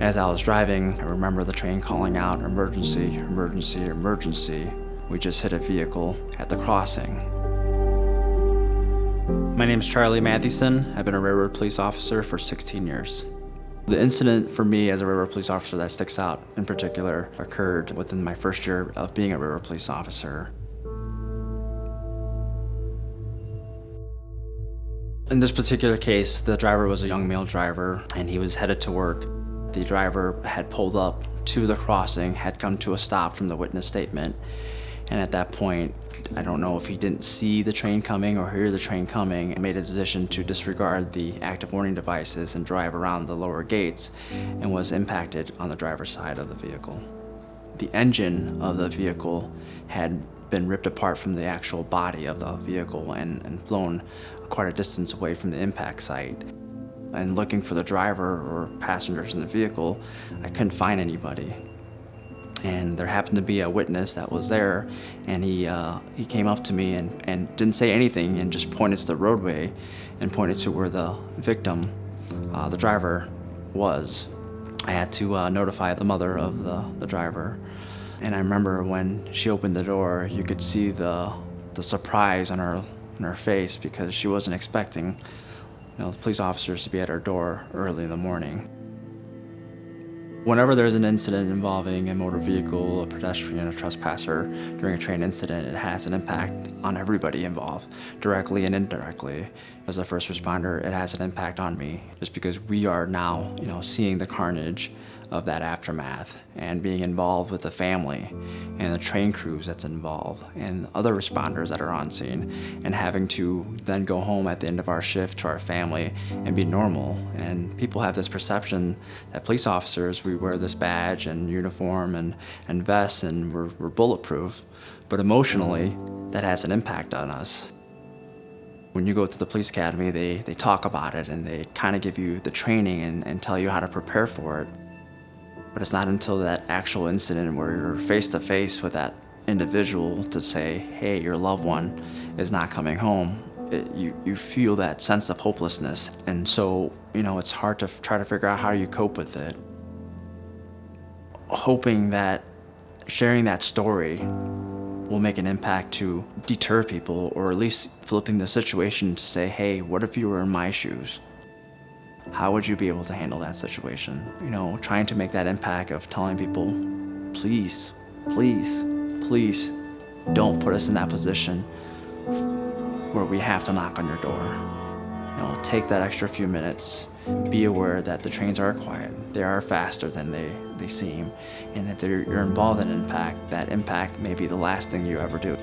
As I was driving, I remember the train calling out, "Emergency, emergency, emergency. We just hit a vehicle at the crossing." My name is Charlie Mathewson. I've been a railroad police officer for 16 years. The incident for me as a railroad police officer that sticks out in particular occurred within my first year of being a railroad police officer. In this particular case, the driver was a young male driver and he was headed to work. The driver had pulled up to the crossing, had come to a stop from the witness statement, and at that point, I don't know if he didn't see the train coming or hear the train coming, and made a decision to disregard the active warning devices and drive around the lower gates, and was impacted on the driver's side of the vehicle. The engine of the vehicle had been ripped apart from the actual body of the vehicle and flown quite a distance away from the impact site. And looking for the driver or passengers in the vehicle, I couldn't find anybody. And there happened to be a witness that was there, and he came up to me and didn't say anything and just pointed to the roadway and pointed to where the victim, the driver, was. I had to notify the mother of the driver. And I remember when she opened the door, you could see the surprise on her face, because she wasn't expecting the police officers to be at her door early in the morning. Whenever there's an incident involving a motor vehicle, a pedestrian, a trespasser during a train incident, it has an impact on everybody involved, directly and indirectly. As a first responder, it has an impact on me, just because we are now, seeing the carnage of that aftermath and being involved with the family and the train crews that's involved and other responders that are on scene, and having to then go home at the end of our shift to our family and be normal. And people have this perception that police officers, we wear this badge and uniform and vests and we're bulletproof, but emotionally that has an impact on us. When you go to the police academy, they talk about it and they kind of give you the training and tell you how to prepare for it. But it's not until that actual incident where you're face to face with that individual to say, hey, your loved one is not coming home, you feel that sense of hopelessness. And so, it's hard to try to figure out how you cope with it. Hoping that sharing that story will make an impact to deter people, or at least flipping the situation to say, hey, what if you were in my shoes? How would you be able to handle that situation? Trying to make that impact of telling people, please, please, please don't put us in that position where we have to knock on your door. Take that extra few minutes. Be aware that the trains are quiet. They are faster than they seem. And if you're involved in impact, that impact may be the last thing you ever do.